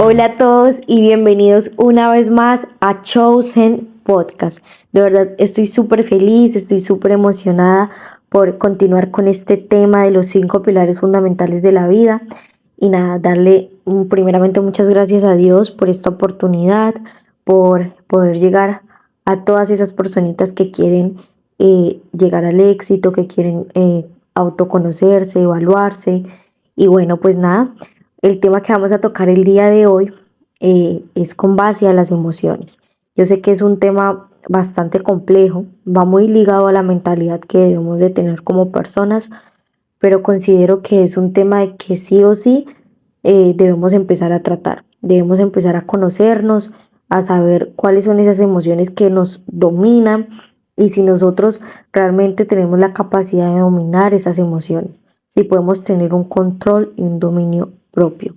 Hola a todos y bienvenidos una vez más a Chosen Podcast. De verdad estoy súper feliz, estoy súper emocionada por continuar con este tema de los 5 pilares fundamentales de la vida. Y nada, darle primeramente muchas gracias a Dios por esta oportunidad, por poder llegar a todas esas personitas que quieren llegar al éxito, que quieren autoconocerse, evaluarse. Y bueno, pues nada. El tema que vamos a tocar el día de hoy es con base a las emociones. Yo sé que es un tema bastante complejo, va muy ligado a la mentalidad que debemos de tener como personas, pero considero que es un tema de que sí o sí debemos empezar a tratar. Debemos empezar a conocernos, a saber cuáles son esas emociones que nos dominan y si nosotros realmente tenemos la capacidad de dominar esas emociones, si podemos tener un control y un dominio propio.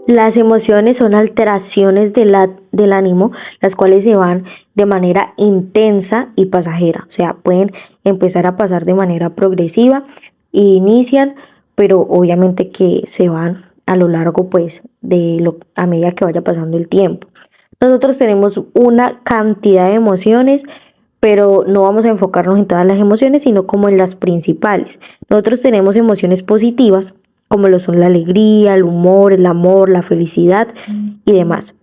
Las emociones son alteraciones del ánimo, las cuales se van de manera intensa y pasajera. O sea, pueden empezar a pasar de manera progresiva e inician, pero obviamente que se van a lo largo, pues, a medida que vaya pasando el tiempo. Nosotros tenemos una cantidad de emociones, pero no vamos a enfocarnos en todas las emociones, sino como en las principales. Nosotros tenemos emociones positivas, como lo son la alegría, el humor, el amor, la felicidad y demás.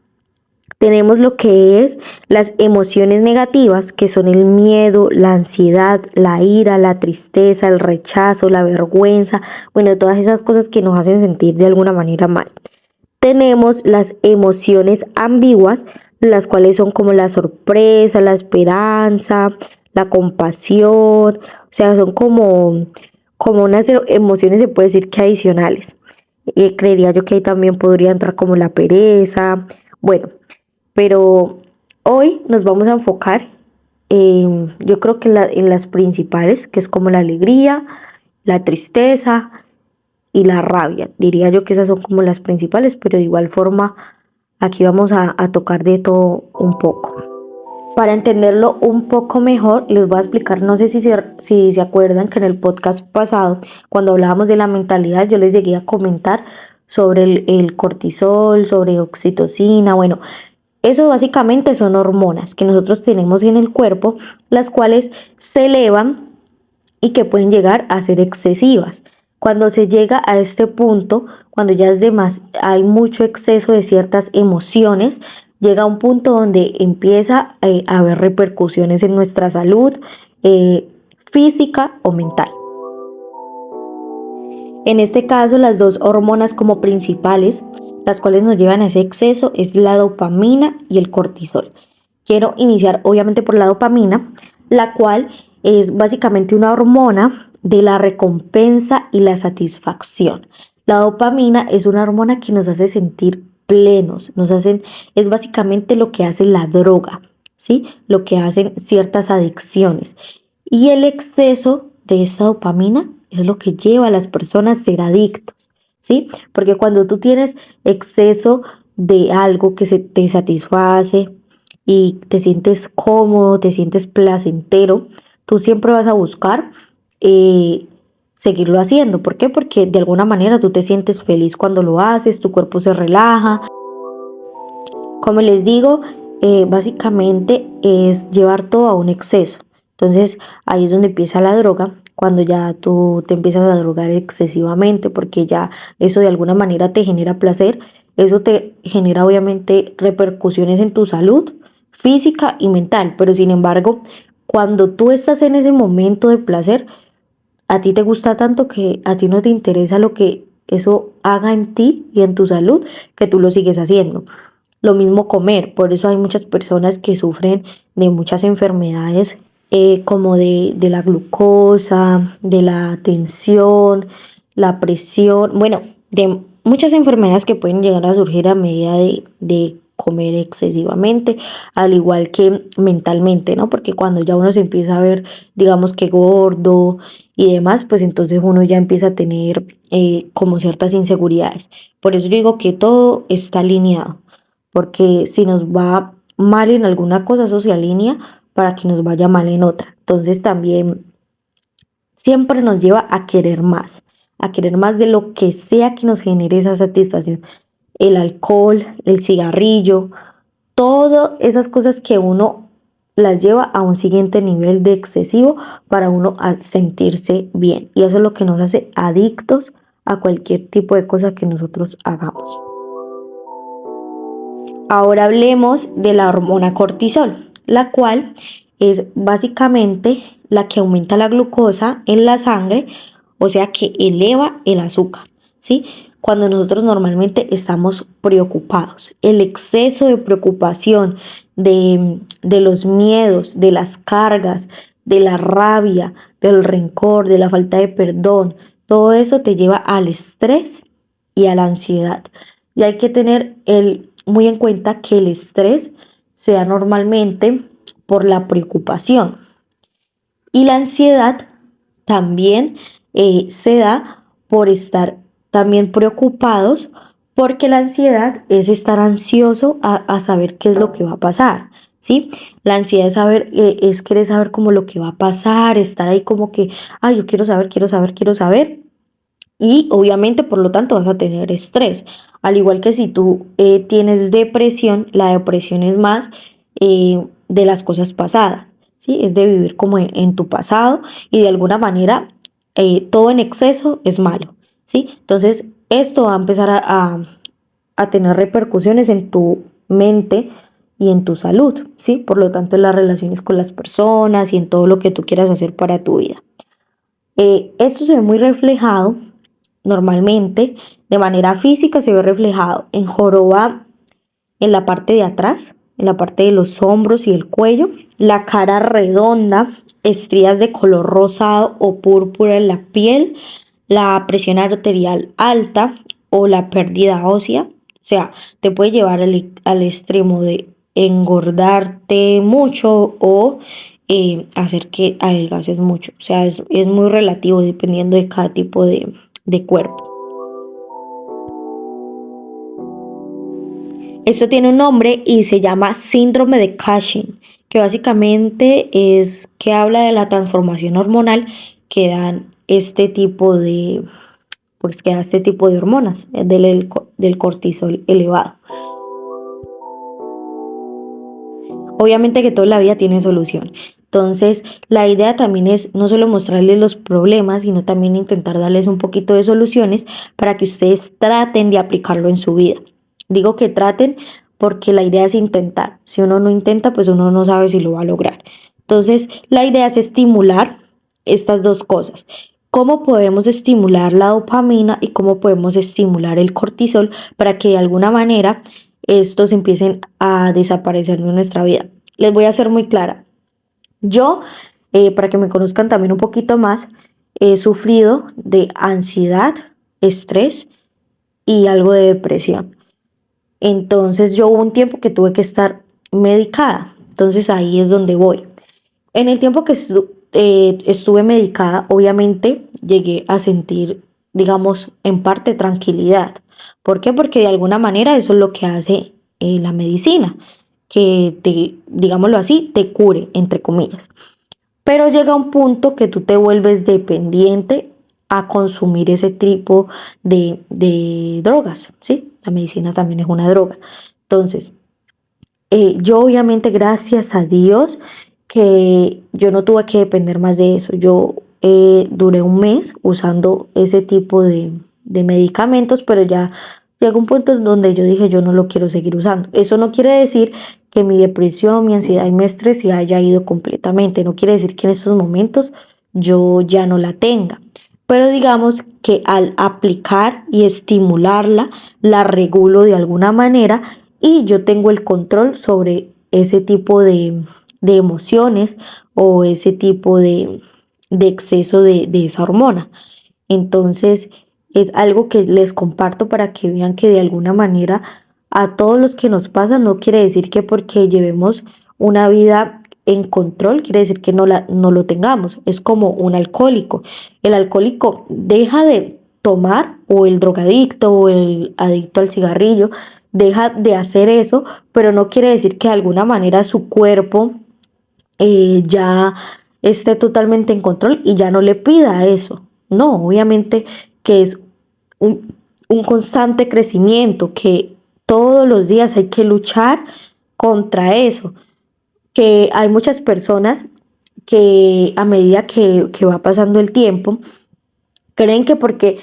Tenemos lo que es las emociones negativas, que son el miedo, la ansiedad, la ira, la tristeza, el rechazo, la vergüenza, bueno, todas esas cosas que nos hacen sentir de alguna manera mal. Tenemos las emociones ambiguas, las cuales son como la sorpresa, la esperanza, la compasión, o sea, son como unas emociones, se puede decir que adicionales. Creería yo que ahí también podría entrar como la pereza, bueno, pero hoy nos vamos a enfocar yo creo que en las principales, que es como la alegría, la tristeza y la rabia. Diría yo que esas son como las principales, pero de igual forma aquí vamos a tocar de todo un poco. Para entenderlo un poco mejor, les voy a explicar, no sé si se acuerdan que en el podcast pasado, cuando hablábamos de la mentalidad, yo les llegué a comentar sobre el cortisol, sobre oxitocina, bueno, eso básicamente son hormonas que nosotros tenemos en el cuerpo, las cuales se elevan y que pueden llegar a ser excesivas. Cuando se llega a este punto, cuando ya es hay mucho exceso de ciertas emociones, llega a un punto donde empieza a haber repercusiones en nuestra salud física o mental. En este caso, las dos hormonas como principales, las cuales nos llevan a ese exceso, es la dopamina y el cortisol. Quiero iniciar obviamente por la dopamina, la cual es básicamente una hormona de la recompensa y la satisfacción. La dopamina es una hormona que nos hace sentir plenos, es básicamente lo que hace la droga, ¿sí? Lo que hacen ciertas adicciones. Y el exceso de esa dopamina es lo que lleva a las personas a ser adictos, ¿sí? Porque cuando tú tienes exceso de algo que te satisface y te sientes cómodo, te sientes placentero, tú siempre vas a buscar seguirlo haciendo. ¿Por qué? Porque de alguna manera tú te sientes feliz cuando lo haces, tu cuerpo se relaja. Como les digo, básicamente es llevar todo a un exceso. Entonces ahí es donde empieza la droga, cuando ya tú te empiezas a drogar excesivamente, porque ya eso de alguna manera te genera placer, eso te genera obviamente repercusiones en tu salud física y mental, pero sin embargo, cuando tú estás en ese momento de placer, a ti te gusta tanto que a ti no te interesa lo que eso haga en ti y en tu salud, que tú lo sigues haciendo. Lo mismo comer, por eso hay muchas personas que sufren de muchas enfermedades como de la glucosa, de la tensión, la presión, bueno, de muchas enfermedades que pueden llegar a surgir a medida de comer excesivamente, al igual que mentalmente, ¿no? Porque cuando ya uno se empieza a ver, digamos que gordo y demás, pues entonces uno ya empieza a tener como ciertas inseguridades. Por eso yo digo que todo está alineado, porque si nos va mal en alguna cosa, eso se alinea para que nos vaya mal en otra. Entonces también siempre nos lleva a querer más de lo que sea que nos genere esa satisfacción. el alcohol, el cigarrillo, todas esas cosas que uno las lleva a un siguiente nivel de excesivo para uno sentirse bien. Y eso es lo que nos hace adictos a cualquier tipo de cosa que nosotros hagamos. Ahora hablemos de la hormona cortisol, la cual es básicamente la que aumenta la glucosa en la sangre, o sea que eleva el azúcar, ¿sí? Cuando nosotros normalmente estamos preocupados, el exceso de preocupación, de los miedos, de las cargas, de la rabia, del rencor, de la falta de perdón, todo eso te lleva al estrés y a la ansiedad. Y hay que tener muy en cuenta que el estrés se da normalmente por la preocupación y la ansiedad también se da por estar también preocupados, porque la ansiedad es estar ansioso a saber qué es lo que va a pasar, ¿sí? La ansiedad es querer saber como lo que va a pasar, estar ahí como que, ay, yo quiero saber, quiero saber, quiero saber. Y obviamente, por lo tanto, vas a tener estrés. Al igual que si tú tienes depresión, la depresión es más de las cosas pasadas, ¿sí? Es de vivir como en tu pasado y de alguna manera todo en exceso es malo, ¿sí? Entonces, esto va a empezar a tener repercusiones en tu mente y en tu salud, ¿sí? Por lo tanto, en las relaciones con las personas y en todo lo que tú quieras hacer para tu vida. Esto se ve muy reflejado normalmente de manera física, se ve reflejado en joroba en la parte de atrás, en la parte de los hombros y el cuello, la cara redonda, estrías de color rosado o púrpura en la piel, la presión arterial alta o la pérdida ósea. O sea, te puede llevar al extremo de engordarte mucho o hacer que adelgaces mucho. O sea, es muy relativo dependiendo de cada tipo de cuerpo. Esto tiene un nombre y se llama síndrome de Cushing, que básicamente es que habla de la transformación hormonal que dan este tipo de, pues que da este tipo de hormonas, del cortisol elevado. Obviamente que toda la vida tiene solución. Entonces, la idea también es no solo mostrarles los problemas, sino también intentar darles un poquito de soluciones para que ustedes traten de aplicarlo en su vida. Digo que traten porque la idea es intentar. Si uno no intenta, pues uno no sabe si lo va a lograr. Entonces, la idea es estimular estas dos cosas. ¿Cómo podemos estimular la dopamina y cómo podemos estimular el cortisol para que de alguna manera estos empiecen a desaparecer de nuestra vida? Les voy a ser muy clara. Yo, para que me conozcan también un poquito más, he sufrido de ansiedad, estrés y algo de depresión. Entonces yo hubo un tiempo que tuve que estar medicada. Entonces ahí es donde voy. En el tiempo que estuve medicada, obviamente llegué a sentir, digamos, en parte tranquilidad. ¿Por qué? Porque de alguna manera eso es lo que hace la medicina, que te, digámoslo así, te cure, entre comillas. Pero llega un punto que tú te vuelves dependiente a consumir ese tipo de drogas, ¿sí? La medicina también es una droga. Entonces, yo obviamente, gracias a Dios, que yo no tuve que depender más de eso. Yo duré un mes usando ese tipo de medicamentos, pero ya llegó un punto en donde yo dije, yo no lo quiero seguir usando. Eso no quiere decir que mi depresión, mi ansiedad y mi estrés se haya ido completamente. No quiere decir que en estos momentos yo ya no la tenga. Pero digamos que al aplicar y estimularla, la regulo de alguna manera y yo tengo el control sobre ese tipo de emociones o ese tipo de exceso de esa hormona. Entonces, es algo que les comparto para que vean que de alguna manera a todos los que nos pasa no quiere decir que porque llevemos una vida en control, quiere decir que no lo tengamos. Es como un alcohólico. El alcohólico deja de tomar, o el drogadicto o el adicto al cigarrillo deja de hacer eso, pero no quiere decir que de alguna manera su cuerpo ya esté totalmente en control y ya no le pida eso. No, obviamente que es un constante crecimiento, que todos los días hay que luchar contra eso, que hay muchas personas que a medida que va pasando el tiempo, creen que porque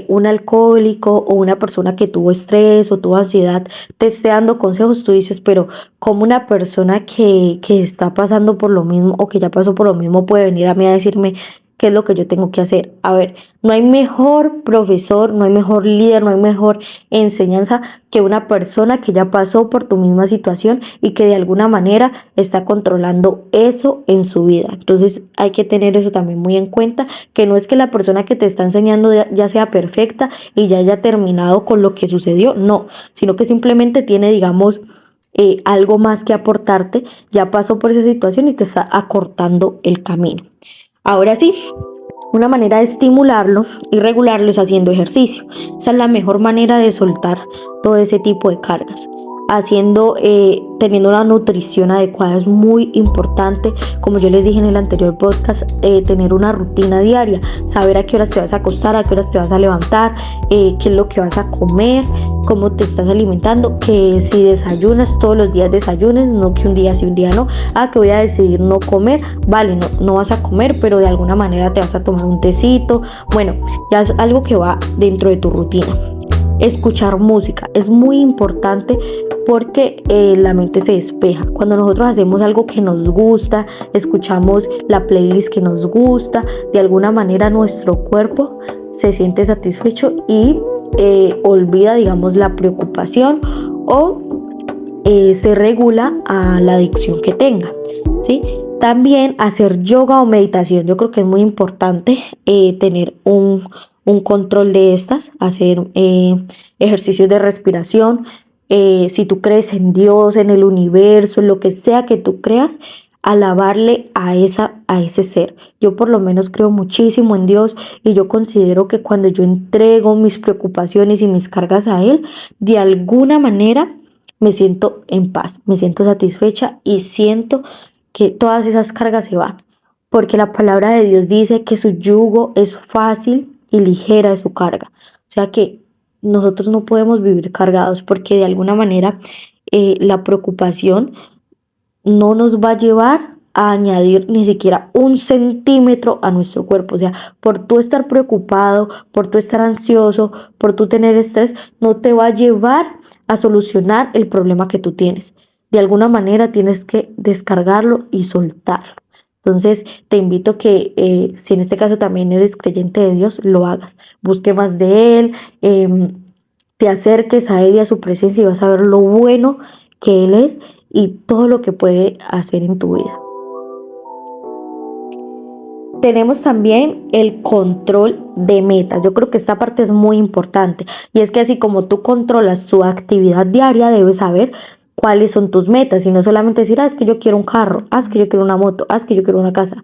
un alcohólico o una persona que tuvo estrés o tuvo ansiedad te esté dando consejos, tú dices, pero como una persona que está pasando por lo mismo o que ya pasó por lo mismo puede venir a mí a decirme qué es lo que yo tengo que hacer? A ver, no hay mejor profesor, no hay mejor líder, no hay mejor enseñanza que una persona que ya pasó por tu misma situación y que de alguna manera está controlando eso en su vida. Entonces hay que tener eso también muy en cuenta, que no es que la persona que te está enseñando ya sea perfecta y ya haya terminado con lo que sucedió, no, sino que simplemente tiene, digamos, algo más que aportarte, ya pasó por esa situación y te está acortando el camino. Ahora sí, una manera de estimularlo y regularlo es haciendo ejercicio. Esa es la mejor manera de soltar todo ese tipo de cargas. Teniendo una nutrición adecuada es muy importante. Como yo les dije en el anterior podcast, tener una rutina diaria, saber a qué horas te vas a acostar, a qué horas te vas a levantar, qué es lo que vas a comer, cómo te estás alimentando, que si desayunas todos los días desayunes, no que un día sí, un día no. Que voy a decidir no comer, vale, no vas a comer, pero de alguna manera te vas a tomar un tecito. Bueno, ya es algo que va dentro de tu rutina. Escuchar música es muy importante porque la mente se despeja. Cuando nosotros hacemos algo que nos gusta, escuchamos la playlist que nos gusta, de alguna manera nuestro cuerpo se siente satisfecho y olvida, digamos, la preocupación o se regula a la adicción que tenga, ¿sí? También hacer yoga o meditación. Yo creo que es muy importante tener un control de estas, hacer ejercicios de respiración. Si tú crees en Dios, en el universo, lo que sea que tú creas, alabarle a ese ser. Yo por lo menos creo muchísimo en Dios y yo considero que cuando yo entrego mis preocupaciones y mis cargas a Él, de alguna manera me siento en paz, me siento satisfecha y siento que todas esas cargas se van, porque la palabra de Dios dice que su yugo es fácil y ligera de su carga. O sea que nosotros no podemos vivir cargados porque de alguna manera la preocupación no nos va a llevar a añadir ni siquiera un centímetro a nuestro cuerpo. O sea, por tú estar preocupado, por tú estar ansioso, por tú tener estrés, no te va a llevar a solucionar el problema que tú tienes. De alguna manera tienes que descargarlo y soltarlo. Entonces te invito a que si en este caso también eres creyente de Dios, lo hagas. Busque más de Él, te acerques a Él y a su presencia y vas a ver lo bueno que Él es y todo lo que puede hacer en tu vida. Tenemos también el control de metas. Yo creo que esta parte es muy importante y es que así como tú controlas tu actividad diaria, debes saber cuáles son tus metas y no solamente decir, es que yo quiero un carro, es que yo quiero una moto, es que yo quiero una casa,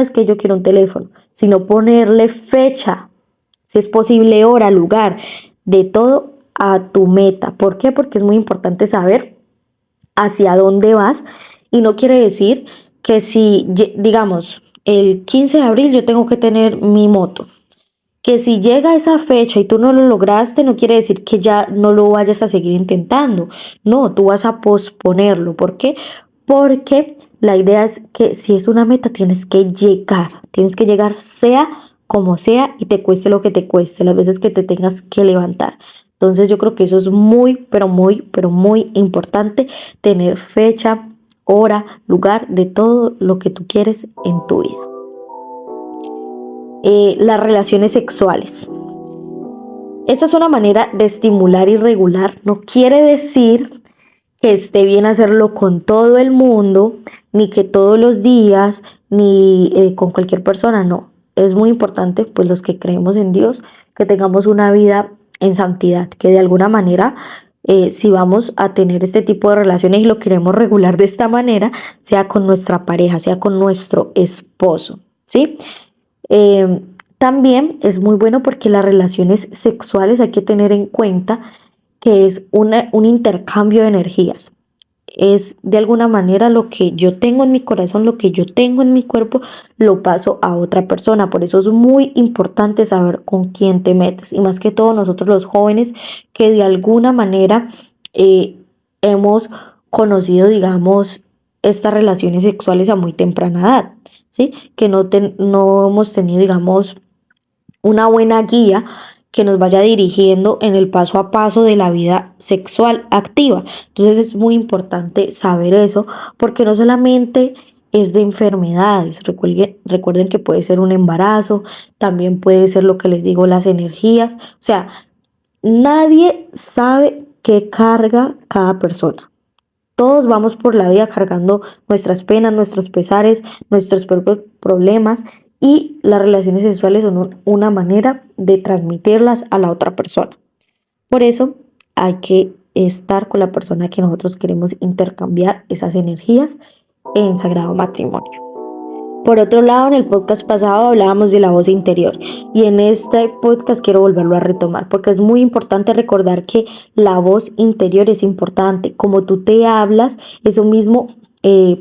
es que yo quiero un teléfono, sino ponerle fecha, si es posible, hora, lugar, de todo a tu meta. ¿Por qué? Porque es muy importante saber hacia dónde vas y no quiere decir que si, digamos, el 15 de abril yo tengo que tener mi moto, que si llega esa fecha y tú no lo lograste, no quiere decir que ya no lo vayas a seguir intentando. No, tú vas a posponerlo. ¿Por qué? Porque la idea es que si es una meta, tienes que llegar sea como sea y te cueste lo que te cueste, las veces que te tengas que levantar. Entonces yo creo que eso es muy, pero muy, pero muy importante, tener fecha, hora, lugar de todo lo que tú quieres en tu vida. Las relaciones sexuales. Esta es una manera de estimular y regular. No quiere decir que esté bien hacerlo con todo el mundo, ni que todos los días, ni con cualquier persona, no. Es muy importante, pues los que creemos en Dios, que tengamos una vida en santidad, que de alguna manera, si vamos a tener este tipo de relaciones y lo queremos regular de esta manera, sea con nuestra pareja, sea con nuestro esposo, ¿sí? Eh, También es muy bueno porque las relaciones sexuales hay que tener en cuenta que es un intercambio de energías. es de alguna manera lo que yo tengo en mi corazón, lo que yo tengo en mi cuerpo, lo paso a otra persona. Por eso es muy importante saber con quién te metes. Y más que todo nosotros los jóvenes que de alguna manera hemos conocido, digamos, estas relaciones sexuales a muy temprana edad, ¿sí? Que no hemos tenido, digamos, una buena guía que nos vaya dirigiendo en el paso a paso de la vida sexual activa. Entonces es muy importante saber eso, porque no solamente es de enfermedades. Recuerden que puede ser un embarazo, también puede ser lo que les digo, las energías. O sea, nadie sabe qué carga cada persona. Todos vamos por la vida cargando nuestras penas, nuestros pesares, nuestros propios problemas, y las relaciones sexuales son una manera de transmitirlas a la otra persona. Por eso hay que estar con la persona que nosotros queremos intercambiar esas energías en sagrado matrimonio. Por otro lado, en el podcast pasado hablábamos de la voz interior, y en este podcast quiero volverlo a retomar porque es muy importante recordar que la voz interior es importante. Como tú te hablas, eso mismo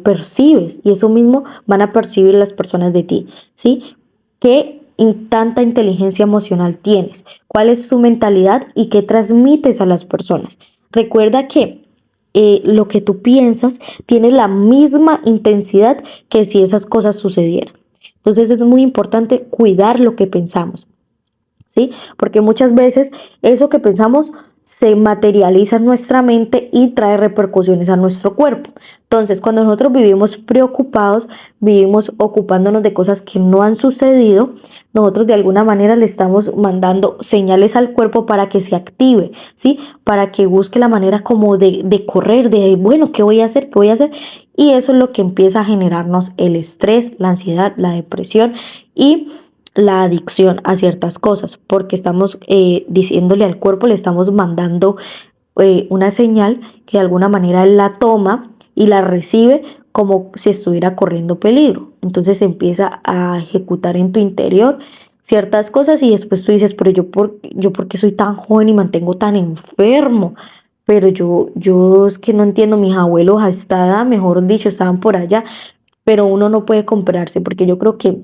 percibes, y eso mismo van a percibir las personas de ti, ¿sí? ¿Qué tanta inteligencia emocional tienes? ¿Cuál es tu mentalidad y qué transmites a las personas? Recuerda que lo que tú piensas tiene la misma intensidad que si esas cosas sucedieran. Entonces es muy importante cuidar lo que pensamos, ¿sí? Porque muchas veces eso que pensamos se materializa en nuestra mente y trae repercusiones a nuestro cuerpo. Entonces, cuando nosotros vivimos preocupados, vivimos ocupándonos de cosas que no han sucedido, nosotros de alguna manera le estamos mandando señales al cuerpo para que se active, ¿sí? Para que busque la manera como de correr, de, bueno, ¿qué voy a hacer? ¿Qué voy a hacer? Y eso es lo que empieza a generarnos el estrés, la ansiedad, la depresión y la adicción a ciertas cosas, porque estamos diciéndole al cuerpo, le estamos mandando una señal que de alguna manera él la toma y la recibe como si estuviera corriendo peligro. Entonces empieza a ejecutar en tu interior ciertas cosas, y después tú dices, pero yo por qué soy tan joven y mantengo tan enfermo. Pero yo es que no entiendo, mis abuelos a esta edad, mejor dicho, estaban por allá, pero uno no puede compararse, porque yo creo que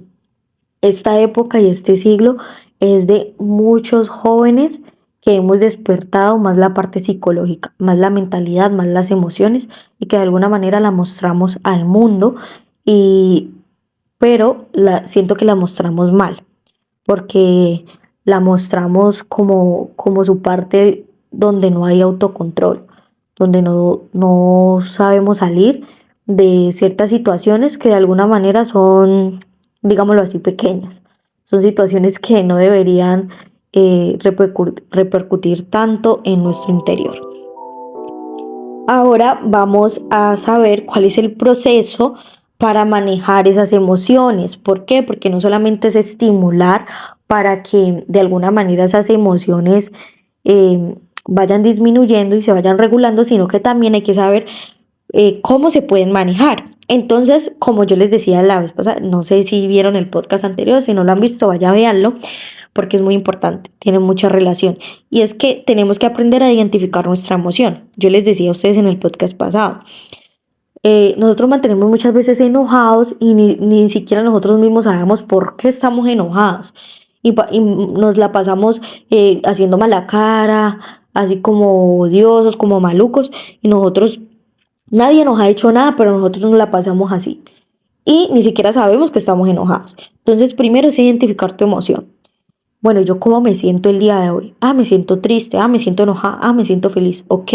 esta época y este siglo es de muchos jóvenes que hemos despertado más la parte psicológica, más la mentalidad, más las emociones, y que de alguna manera la mostramos al mundo, y, pero siento que la mostramos mal, porque la mostramos como su parte donde no hay autocontrol, donde no sabemos salir de ciertas situaciones que de alguna manera son, digámoslo así, pequeñas. Son situaciones que no deberían repercutir tanto en nuestro interior. Ahora vamos a saber cuál es el proceso para manejar esas emociones. ¿Por qué? Porque no solamente es estimular para que de alguna manera esas emociones vayan disminuyendo y se vayan regulando, sino que también hay que saber cómo se pueden manejar. Entonces, como yo les decía la vez pasada, no sé si vieron el podcast anterior, si no lo han visto, vaya a verlo, porque es muy importante, tiene mucha relación. Y es que tenemos que aprender a identificar nuestra emoción. Yo les decía a ustedes en el podcast pasado, nosotros mantenemos muchas veces enojados y ni siquiera nosotros mismos sabemos por qué estamos enojados. Y nos la pasamos haciendo mala cara, así como odiosos, como malucos, y nosotros, nadie nos ha hecho nada, pero nosotros nos la pasamos así. Y ni siquiera sabemos que estamos enojados. Entonces, primero es identificar tu emoción. Bueno, ¿yo cómo me siento el día de hoy? Ah, me siento triste, me siento enojada, me siento feliz. Ok,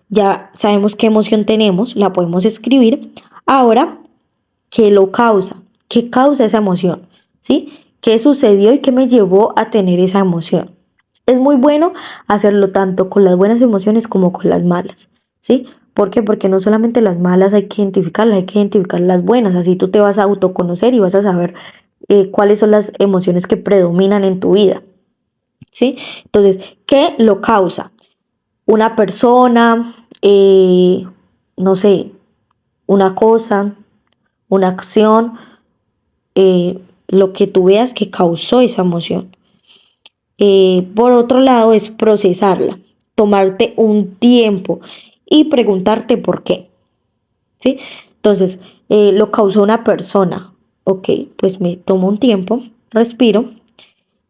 ya sabemos qué emoción tenemos, la podemos escribir. Ahora, ¿qué lo causa? ¿Qué causa esa emoción? ¿Sí? ¿Qué sucedió y qué me llevó a tener esa emoción? Es muy bueno hacerlo tanto con las buenas emociones como con las malas, ¿sí? ¿Por qué? Porque no solamente las malas hay que identificar las buenas. Así tú te vas a autoconocer y vas a saber cuáles son las emociones que predominan en tu vida, ¿sí? Entonces, ¿qué lo causa? Una persona, no sé, una cosa, una acción, lo que tú veas que causó esa emoción. Por otro lado, es procesarla, tomarte un tiempo y preguntarte por qué. ¿sí? Entonces, lo causó una persona, ok, pues me tomo un tiempo, respiro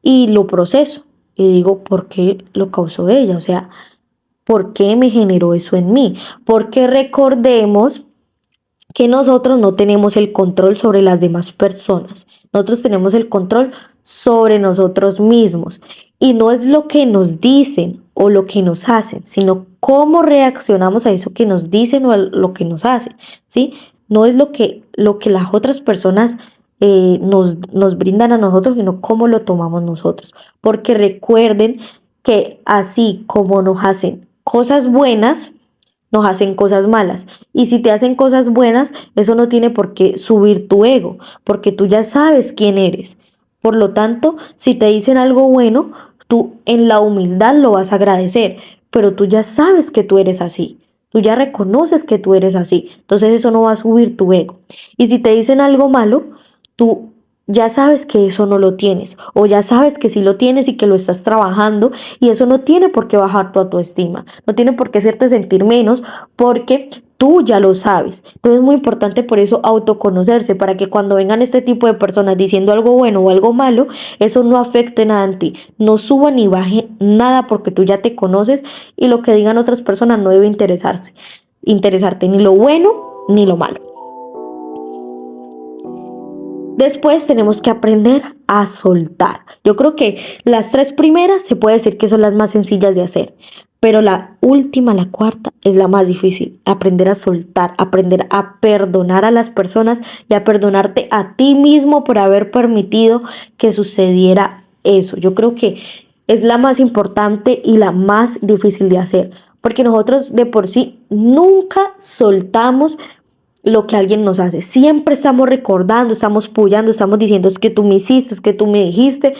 y lo proceso. Y digo, ¿por qué lo causó ella? O sea, ¿por qué me generó eso en mí? Porque recordemos que nosotros no tenemos el control sobre las demás personas. Nosotros tenemos el control sobre nosotros mismos. Y no es lo que nos dicen o lo que nos hacen, sino cómo reaccionamos a eso que nos dicen o a lo que nos hacen, ¿sí? No es lo que las otras personas nos brindan a nosotros, sino cómo lo tomamos nosotros. Porque recuerden que así como nos hacen cosas buenas, nos hacen cosas malas. Y si te hacen cosas buenas, eso no tiene por qué subir tu ego, porque tú ya sabes quién eres. Por lo tanto, si te dicen algo bueno, tú en la humildad lo vas a agradecer, pero tú ya sabes que tú eres así. Tú ya reconoces que tú eres así. Entonces eso no va a subir tu ego. Y si te dicen algo malo, tú ya sabes que eso no lo tienes, o ya sabes que sí lo tienes y que lo estás trabajando, y eso no tiene por qué bajar tu autoestima, no tiene por qué hacerte sentir menos, porque tú ya lo sabes. Entonces es muy importante por eso autoconocerse, para que cuando vengan este tipo de personas diciendo algo bueno o algo malo, eso no afecte nada en ti, no suba ni baje nada, porque tú ya te conoces y lo que digan otras personas no debe interesarte ni lo bueno ni lo malo. Después tenemos que aprender a soltar. Yo creo que las 3 primeras se puede decir que son las más sencillas de hacer, pero la última, la cuarta, es la más difícil. Aprender a soltar, aprender a perdonar a las personas y a perdonarte a ti mismo por haber permitido que sucediera eso. Yo creo que es la más importante y la más difícil de hacer, porque nosotros de por sí nunca soltamos lo que alguien nos hace. Siempre estamos recordando, estamos pullando, estamos diciendo es que tú me hiciste, es que tú me dijiste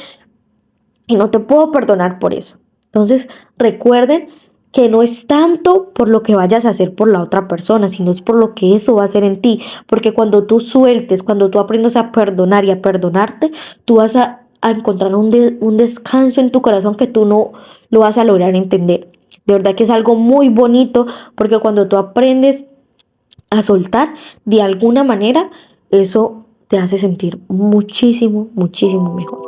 y no te puedo perdonar por eso. Entonces, recuerden que no es tanto por lo que vayas a hacer por la otra persona, sino es por lo que eso va a hacer en ti. Porque cuando tú sueltes, cuando tú aprendes a perdonar y a perdonarte, tú vas a encontrar un descanso en tu corazón que tú no lo vas a lograr entender. De verdad que es algo muy bonito, porque cuando tú aprendes a soltar, de alguna manera, eso te hace sentir muchísimo, muchísimo mejor.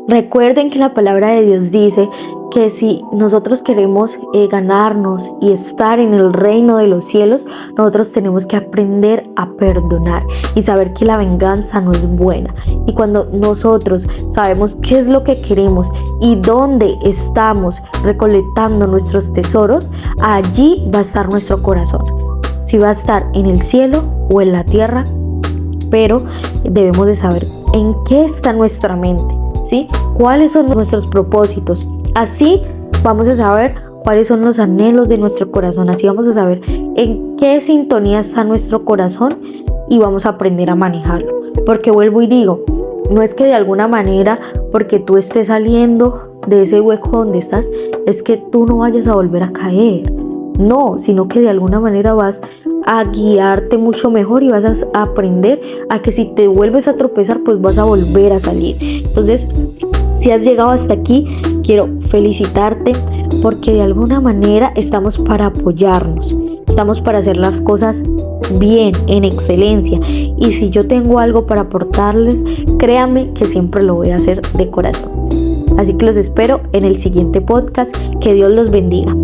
Recuerden que la palabra de Dios dice que si nosotros queremos ganarnos y estar en el reino de los cielos, nosotros tenemos que aprender a perdonar y saber que la venganza no es buena. Y cuando nosotros sabemos qué es lo que queremos y dónde estamos recolectando nuestros tesoros, allí va a estar nuestro corazón. Si va a estar en el cielo o en la tierra, pero debemos de saber en qué está nuestra mente, ¿sí? ¿Cuáles son nuestros propósitos? Así vamos a saber cuáles son los anhelos de nuestro corazón. Así vamos a saber en qué sintonía está nuestro corazón y vamos a aprender a manejarlo. Porque vuelvo y digo, no es que de alguna manera, porque tú estés saliendo de ese hueco donde estás, es que tú no vayas a volver a caer. No, sino que de alguna manera vas a guiarte mucho mejor y vas a aprender a que si te vuelves a tropezar, pues vas a volver a salir. Entonces, si has llegado hasta aquí, quiero felicitarte, porque de alguna manera estamos para apoyarnos, estamos para hacer las cosas bien, en excelencia. Y si yo tengo algo para aportarles, créanme que siempre lo voy a hacer de corazón. Así que los espero en el siguiente podcast. Que Dios los bendiga.